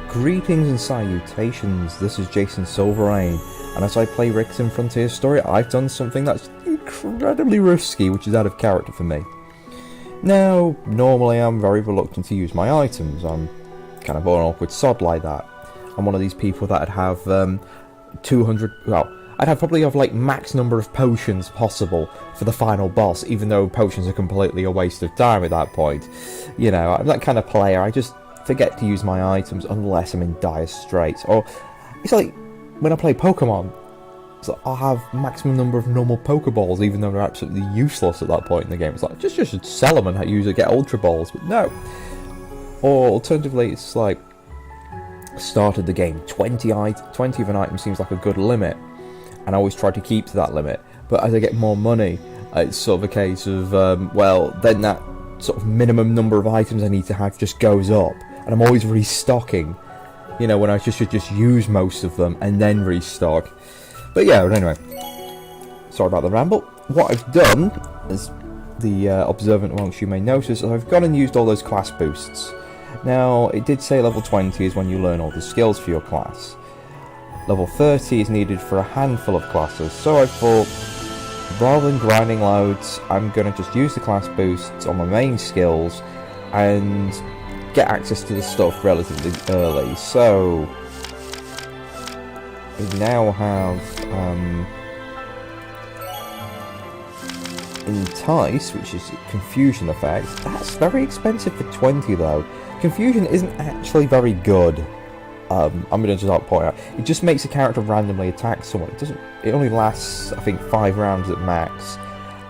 Greetings and salutations, this is Jason Silverain, and as I play Rakenzarn Frontier Story, I've done something that's incredibly risky, which is out of character for me. Now, normally I'm very reluctant to use my items. I'm kind of an awkward sod like that. I'm one of these people that'd have 200, well, I'd probably have like max number of potions possible for the final boss, even though potions are completely a waste of time at that point. You know, I'm that kind of player. I just forget to use my items unless I'm in dire straits. Or it's like when I play Pokemon, so I'll have maximum number of normal Pokeballs, even though they're absolutely useless at that point in the game. It's like just sell them and use it, get Ultra Balls, but no. Or alternatively, it's like started the game 20 of an item seems like a good limit, and I always try to keep to that limit. But as I get more money, it's sort of a case of well, then that sort of minimum number of items I need to have just goes up, and I'm always restocking. You know, when I should just use most of them and then restock. But yeah, anyway, sorry about the ramble. What I've done, as the observant amongst you may notice, is I've gone and used all those class boosts. Now, it did say level 20 is when you learn all the skills for your class. Level 30 is needed for a handful of classes, so I thought, rather than grinding loads, I'm going to just use the class boosts on my main skills and get access to the stuff relatively early. So we now have Entice, which is Confusion effect. That's very expensive for 20 though. Confusion isn't actually very good. I'm going to just point out, it just makes a character randomly attack someone. It only lasts, I think, 5 rounds at max.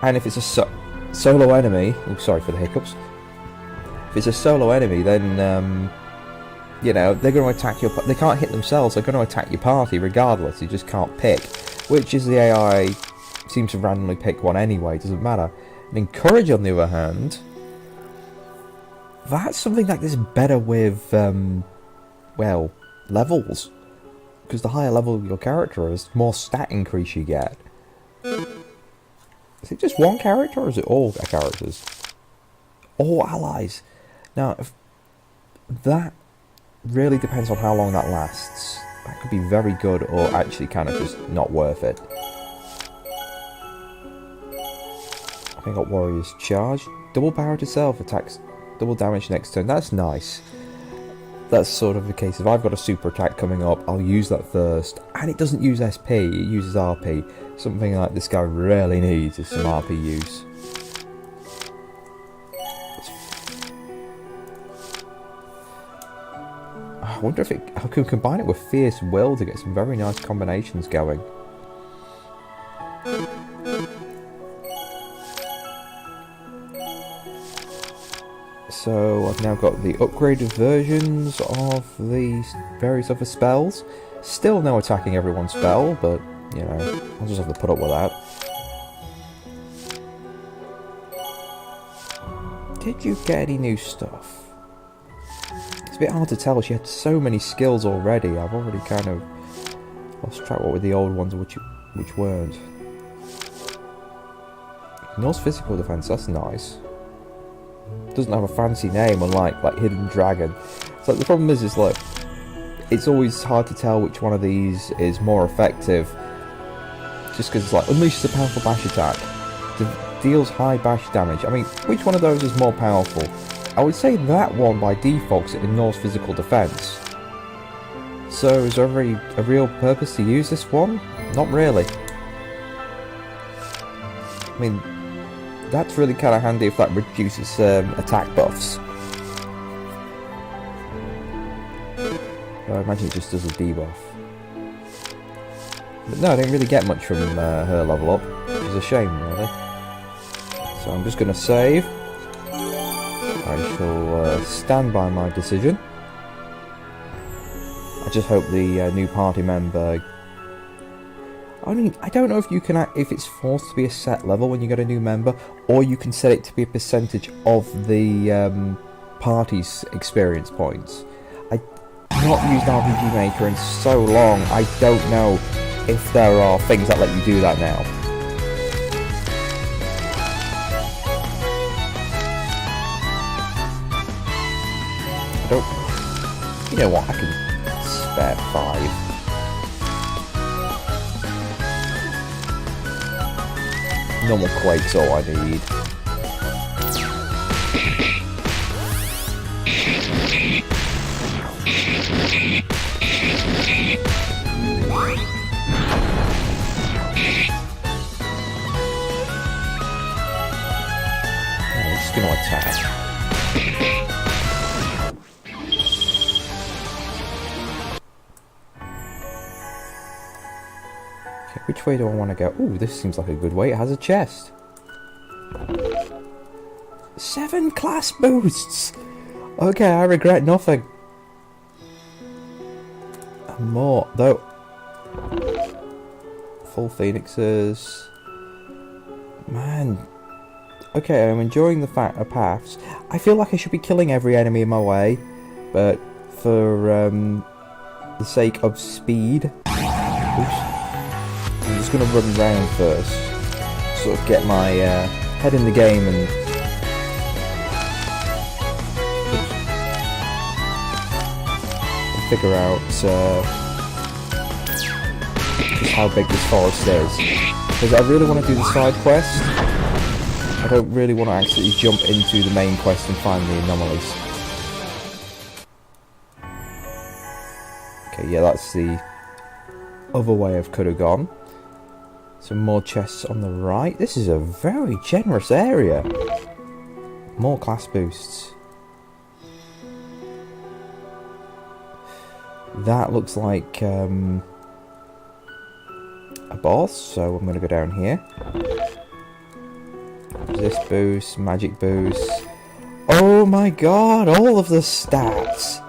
And if it's a solo enemy, oh sorry for the hiccups. If it's a solo enemy, then you know, they're going to attack your. They can't hit themselves. They're going to attack your party regardless. You just can't pick. Which is the AI seems to randomly pick one anyway. Doesn't matter. And Encourage, on the other hand, that's something that is better with well, levels, because the higher level your character is, the more stat increase you get. Is it just one character, or is it all characters? All allies. Now, if that really depends on how long that lasts. That could be very good, or actually kind of just not worth it. I think I got Warrior's Charge. Double power to self, attacks double damage next turn. That's nice. That's sort of the case. If I've got a super attack coming up, I'll use that first. And it doesn't use SP, it uses RP. Something like this guy really needs is some RP use. I wonder if I could combine it with Fierce Will to get some very nice combinations going. So I've now got the upgraded versions of the various other spells. Still no attacking everyone's spell, but you know, I'll just have to put up with that. Did you get any new stuff? It's a bit hard to tell. She had so many skills already. I've already kind of lost track what were the old ones and which weren't. Norse physical defense, that's nice. Doesn't have a fancy name, unlike like Hidden Dragon. So the problem is like it's always hard to tell which one of these is more effective. Just because it's like unleashes a powerful bash attack, deals high bash damage. I mean, which one of those is more powerful? I would say that one by default ignores physical defense. So is there a real purpose to use this one? Not really. I mean, that's really kind of handy if that reduces attack buffs. I imagine it just does a debuff. But no, I didn't really get much from her level up, which is a shame really. So I'm just going to save. I shall stand by my decision. I just hope the new party member... I mean, I don't know if you can, if it's forced to be a set level when you get a new member, or you can set it to be a percentage of the party's experience points. I've not used RPG Maker in so long, I don't know if there are things that let you do that now. I don't... You know what, I can spare 5. Normal Quake's all I need. It's gonna attack. Okay, which way do I want to go? Ooh, this seems like a good way. It has a chest. 7 class boosts! Okay, I regret nothing. And more, though. Full phoenixes. Man. Okay, I'm enjoying the paths. I feel like I should be killing every enemy in my way, but for the sake of speed, oops, I'm just going to run around first, sort of get my head in the game and figure out just how big this forest is. Because I really want to do the side quest. I don't really want to actually jump into the main quest and find the anomalies. Okay, yeah, that's the other way I could have gone. Some more chests on the right. This is a very generous area. More class boosts. That looks like a boss, so I'm going to go down here. Resist boost, magic boost. Oh my god, all of the stats!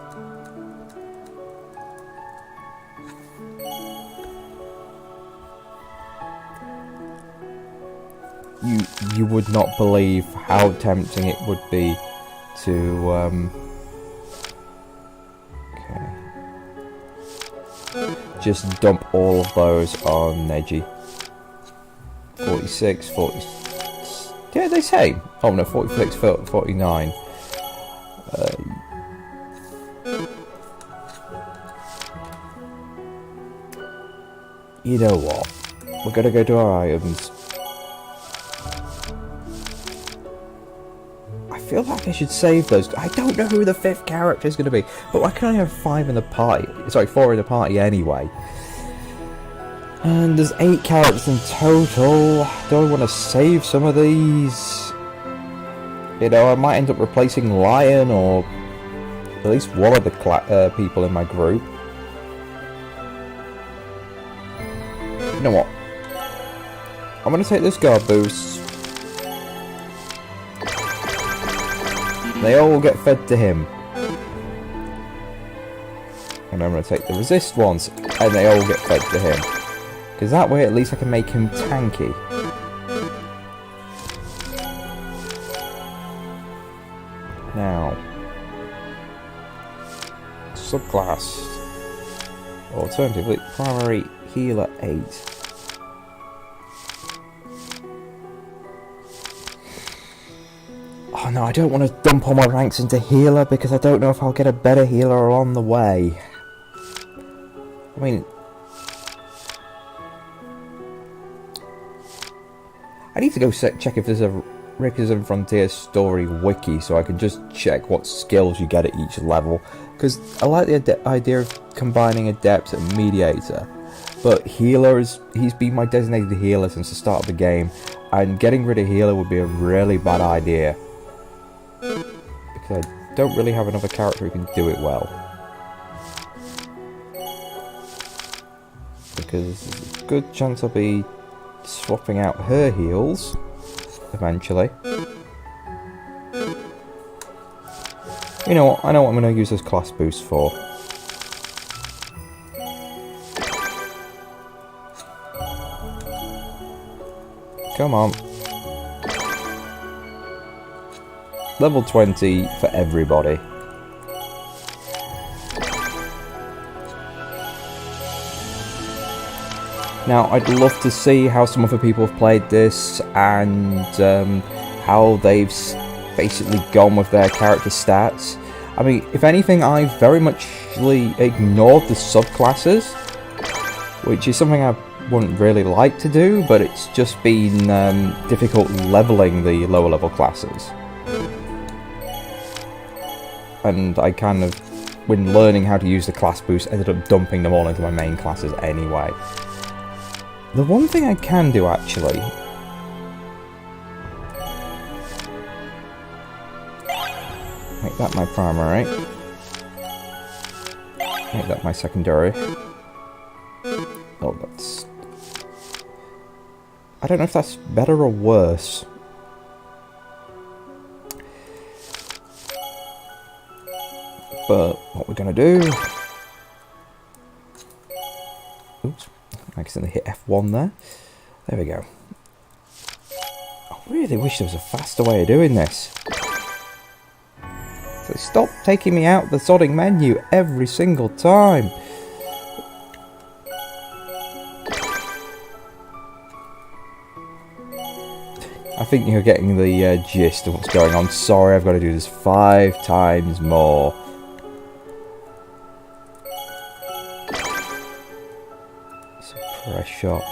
You would not believe how tempting it would be to okay, just dump all of those on Neji. 46, 40. Yeah, they say. Oh no, 46, 49. You know what? We're gonna go to our items. I feel like I should save those. I don't know who the 5th character is gonna be, but I can only have 5 in the party. Sorry, 4 in the party anyway. And there's 8 characters in total. Do I want to save some of these? You know, I might end up replacing Lion or at least one of the people in my group. You know what? I'm going to take this guard boost. They all get fed to him. And I'm going to take the resist ones, and they all get fed to him. Because that way at least I can make him tanky. Now, subclass. Alternatively, primary healer 8. Oh no, I don't want to dump all my ranks into healer because I don't know if I'll get a better healer along the way. I mean, I need to go check if there's a Rakenzarn Frontier story wiki so I can just check what skills you get at each level. Because I like the idea of combining Adept and Mediator. But healer he's been my designated healer since the start of the game. And getting rid of healer would be a really bad idea. Because I don't really have another character who can do it well. Because there's a good chance I'll be swapping out her heals eventually. You know what? I know what I'm going to use this class boost for. Come on. Level 20 for everybody. Now, I'd love to see how some other people have played this and how they've basically gone with their character stats. I mean, if anything, I've very muchly ignored the subclasses, which is something I wouldn't really like to do, but it's just been difficult leveling the lower level classes. And I kind of, when learning how to use the class boost, ended up dumping them all into my main classes anyway. The one thing I can do, actually, make that my primary, make that my secondary. Oh, that's... I don't know if that's better or worse. But what we're gonna do... Oops, I accidentally hit F1 there. There we go. I really wish there was a faster way of doing this. So stop taking me out the sodding menu every single time. I think you're getting the gist of what's going on. Sorry, I've got to do this 5 times more. Suppress shot.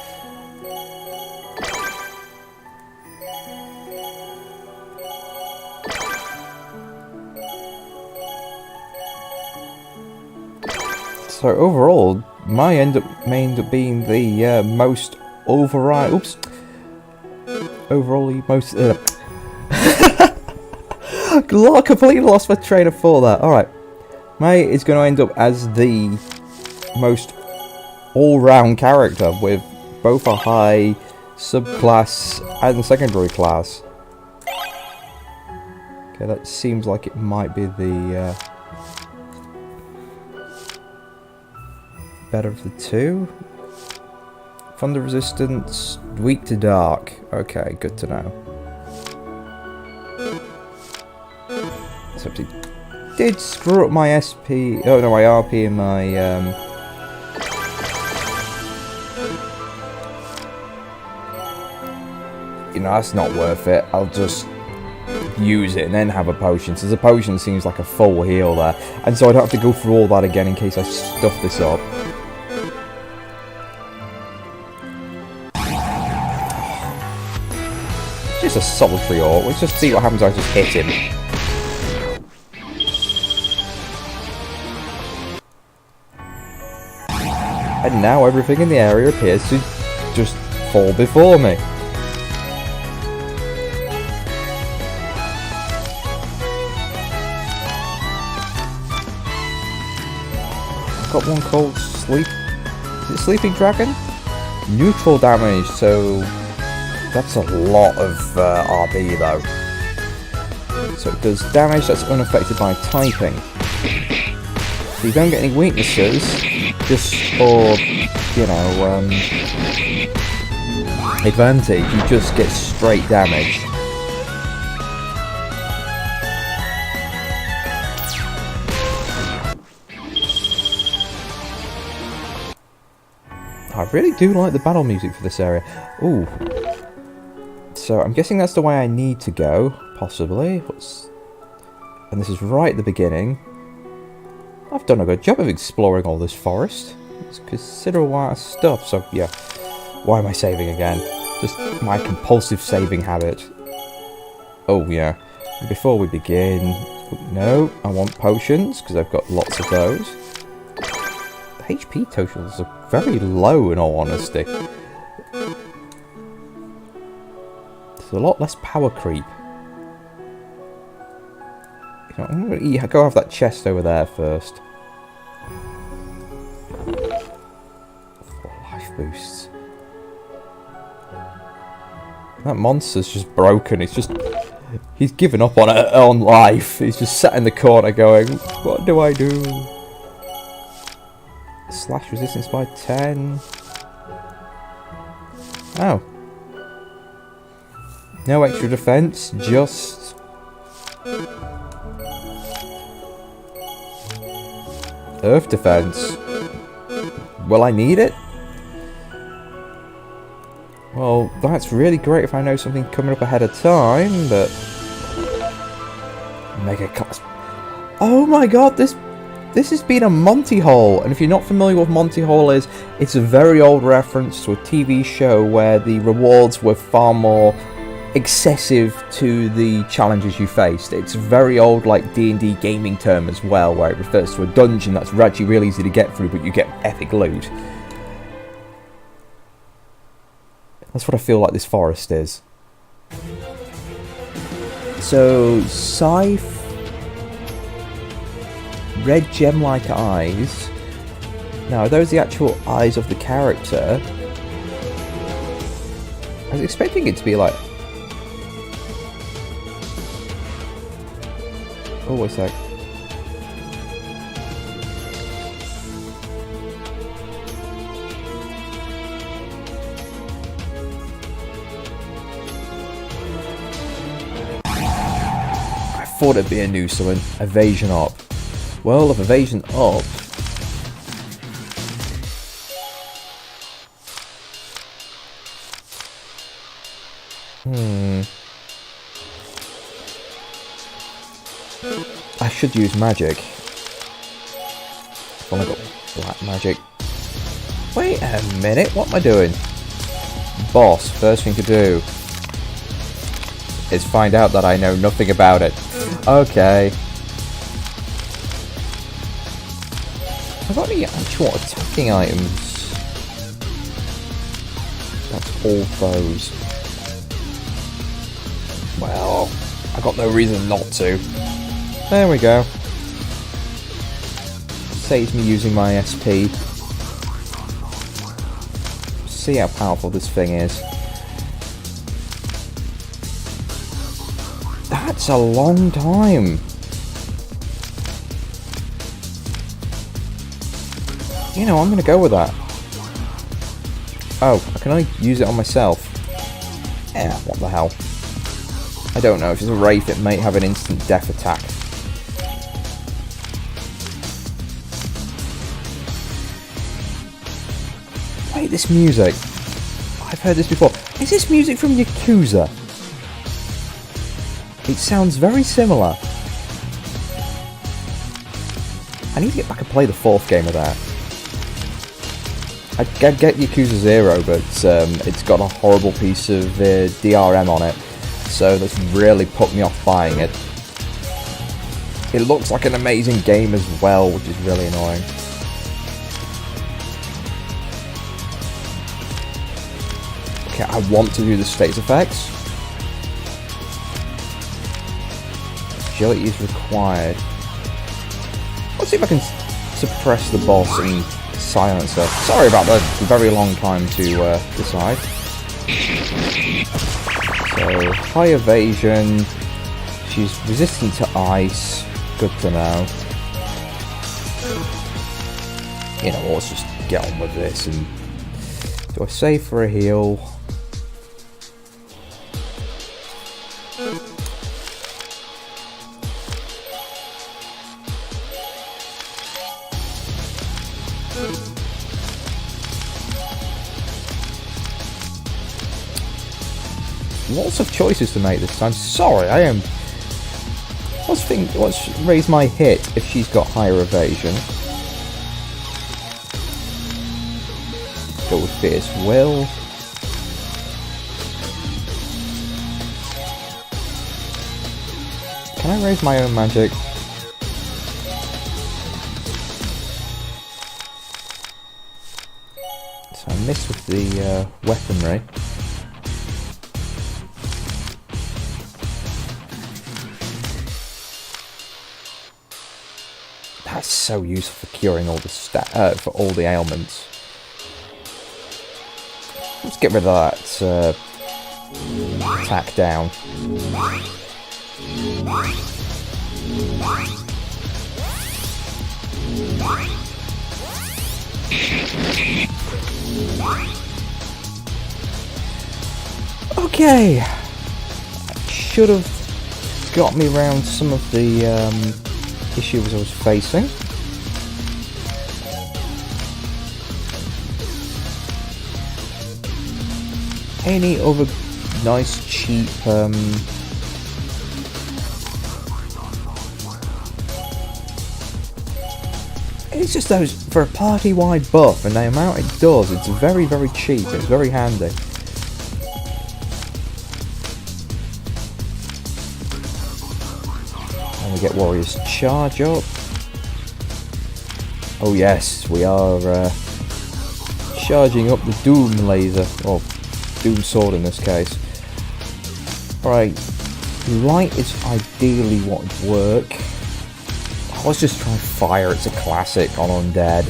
So overall, my may end up being the most override. Oops. Overall, most. Completely lost my train of thought there. Alright. May is going to end up as the most all-round character with both a high subclass and secondary class. Okay, that seems like it might be the better of the two. Thunder resistance, weak to dark. Okay, good to know. Except it did screw up my SP. Oh no, my RP and my you know, that's not worth it. I'll just use it and then have a potion. So the potion seems like a full heal there, and so I don't have to go through all that again in case I stuff this up. Just a solitary orc. Let's just see what happens if I just hit him. And now everything in the area appears to just fall before me. I've got one called Sleep... Is it Sleeping Dragon? Neutral damage, so... That's a lot of RB though. So it does damage that's unaffected by typing. So you don't get any weaknesses, just for, you know, advantage. You just get straight damage. I really do like the battle music for this area. Ooh. So I'm guessing that's the way I need to go, possibly. And this is right at the beginning. I've done a good job of exploring all this forest. It's considerable amount of stuff, so yeah. Why am I saving again? Just my compulsive saving habit. Oh yeah. Before we begin... No, I want potions, because I've got lots of those. The HP totals are very low, in all honesty. There's a lot less power creep. You know, I'm going to go have that chest over there first. 4 life boosts. That monster's just broken. He's given up on life. He's just sat in the corner going, what do I do? Slash resistance by 10. Oh. No extra defense, just... Earth defense. Will I need it? Well, that's really great if I know something coming up ahead of time, but... Mega class... Oh my god, this has been a Monty Hole, and if you're not familiar with what Monty Hole is, it's a very old reference to a TV show where the rewards were far more excessive to the challenges you faced. It's a very old, like, D&D gaming term as well, where it refers to a dungeon that's actually really easy to get through, but you get epic loot. That's what I feel like this forest is. So, Scythe, red gem-like eyes. Now, are those the actual eyes of the character? I was expecting it to be like... Oh, wait a sec. I thought it'd be a new summon. Evasion up. Well, if evasion up... I should use magic. I've only got black magic. Wait a minute, what am I doing? Boss, first thing to do is find out that I know nothing about it. Okay. Have I got any actual attacking items? That's all foes. Well, I got no reason not to. There we go. Saves me using my SP. See how powerful this thing is. That's a long time. You know, I'm gonna go with that. Oh, can I use it on myself? Yeah, what the hell. I don't know, if it's a Wraith it might have an instant death attack. Wait, this music. I've heard this before. Is this music from Yakuza? It sounds very similar. I need to get back and play the 4th game of that. I'd get Yakuza 0, but it's got a horrible piece of DRM on it. So that's really put me off buying it. It looks like an amazing game as well, which is really annoying. Okay, I want to do the status effects. Agility is required. Let's see if I can suppress the boss and silence her. Sorry about the very long time to decide. So, high evasion. She's resistant to ice. Good to know. You know, let's just get on with this. And do I save for a heal? Lots of choices to make this time. Sorry, I am... Let's raise my hit if she's got higher evasion. Go with Fierce Will. Can I raise my own magic? So I missed with the weaponry. That's so useful for curing all the for all the ailments. Let's get rid of that attack down. Okay, should have got me around some of the issues I was facing. Any other nice cheap It's just those, for a party-wide buff and the amount it does, it's very, very cheap. It's very handy. And we get Warrior's Charge up. Oh yes, we are charging up the Doom laser, or Doom sword in this case. Alright, light is ideally what would work. Let's just try fire, it's a classic on Undead.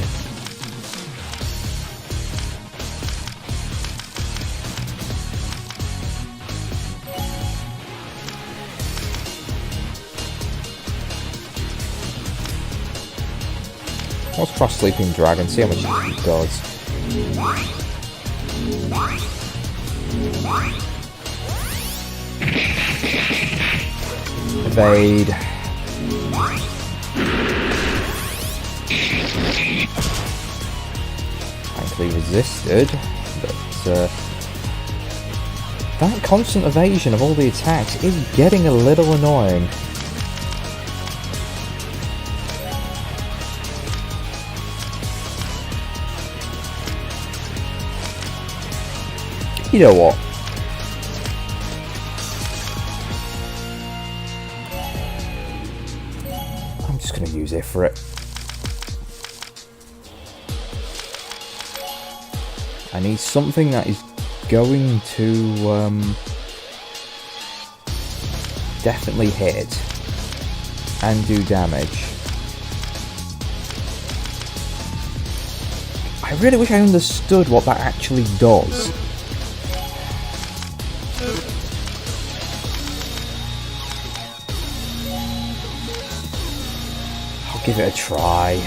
Let's try Sleeping Dragon, see how much it does. Evade. Thankfully resisted, but that constant evasion of all the attacks is getting a little annoying. You know what? I'm just going to use it for it. I need something that is going to definitely hit and do damage. I really wish I understood what that actually does. I'll give it a try.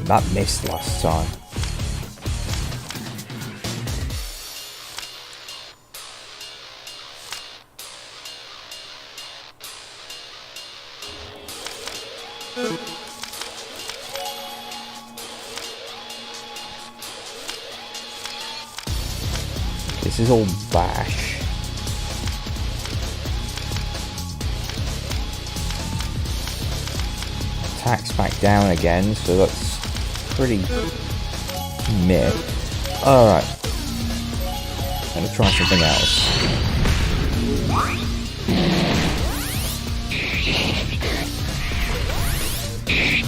That missed last time. This is all bash. Attacks back down again, so that's pretty meh. Alright. I'm gonna try something else.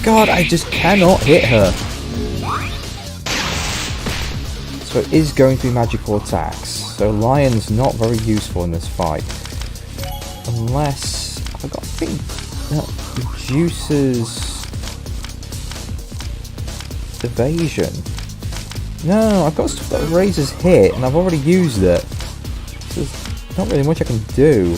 God, I just cannot hit her. So it is going to be magical attacks. So Lion's not very useful in this fight. Unless I've got a thing that reduces evasion. No, I've got stuff that raises hit and I've already used it. So there's not really much I can do.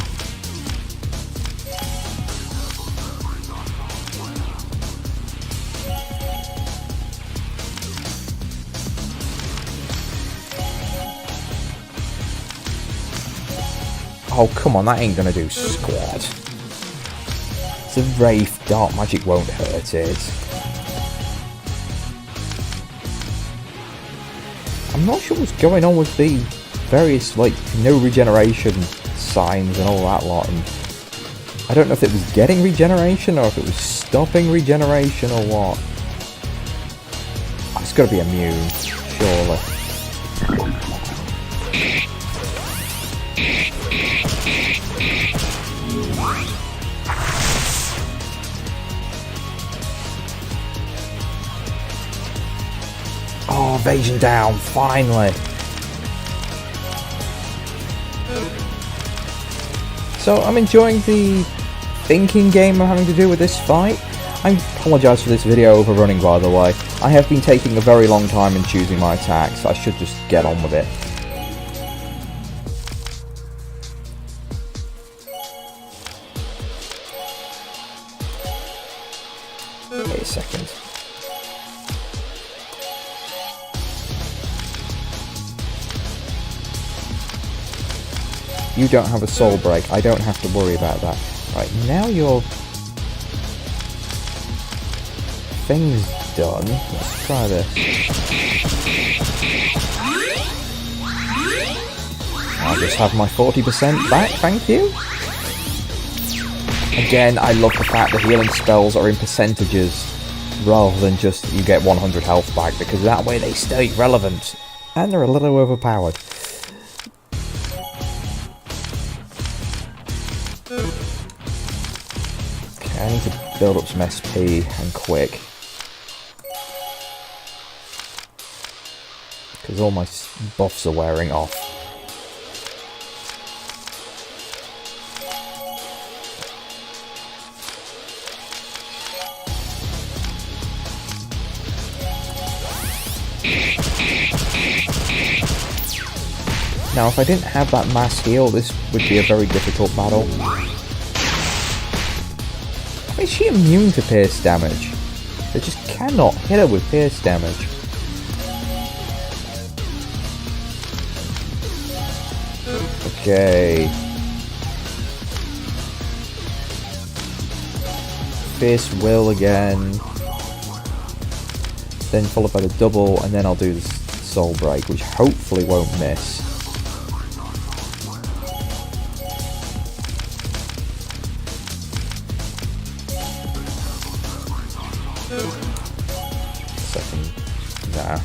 Oh, come on, that ain't gonna do squat. It's a Wraith, dark magic won't hurt it. I'm not sure what's going on with the various, like, no regeneration signs and all that lot. And I don't know if it was getting regeneration or if it was stopping regeneration or what. It's gotta be immune, surely. Oh, evasion down, finally. So I'm enjoying the thinking game I'm having to do with this fight. I apologise for this video overrunning, by the way. I have been taking a very long time in choosing my attacks. I should just get on with it. Wait a second. You don't have a soul break. I don't have to worry about that. Right, now your thing's done. Let's try this. I'll just have my 40% back, thank you. Again, I love the fact that healing spells are in percentages rather than just you get 100 health back, because that way they stay relevant. And they're a little overpowered. Okay, I need to build up some SP and quick. Because all my buffs are wearing off. Now, if I didn't have that mass heal, this would be a very difficult battle. Is she immune to pierce damage? They just cannot hit her with pierce damage. Okay. Fierce Will again. Then followed by the double, and then I'll do the Soul Break, which hopefully won't miss. Second. Nah.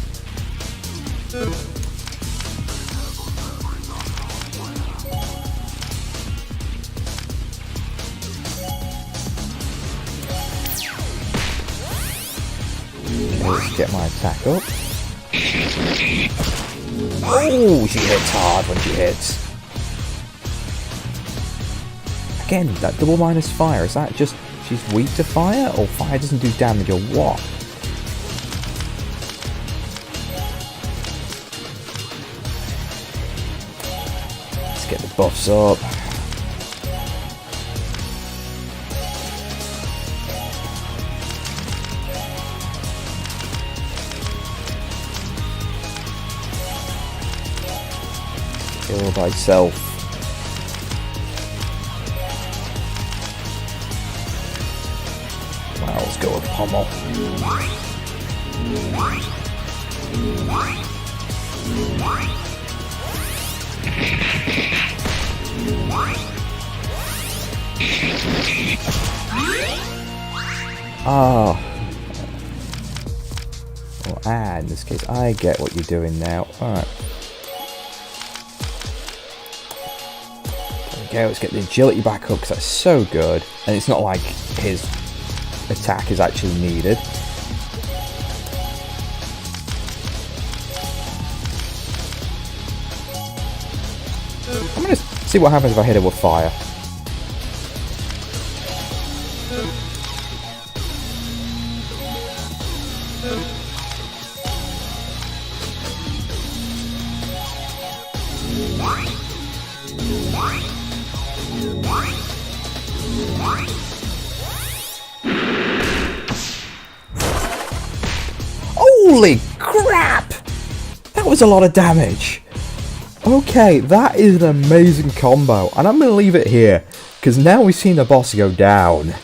Let's get my attack up. Oh, she hits hard when she hits. Again, that double minus fire, is that just she's weak to fire, or fire doesn't do damage, or what? Let's get the buffs up. Kill thyself. Wow, let's go with Pommel. Ah. Well, in this case, I get what you're doing now. Alright. Okay, let's get the agility back up, because that's so good. And it's not like his attack is actually needed. I'm going to see what happens if I hit it with fire. Holy crap! That was a lot of damage. Okay, that is an amazing combo, and I'm going to leave it here, because now we've seen the boss go down.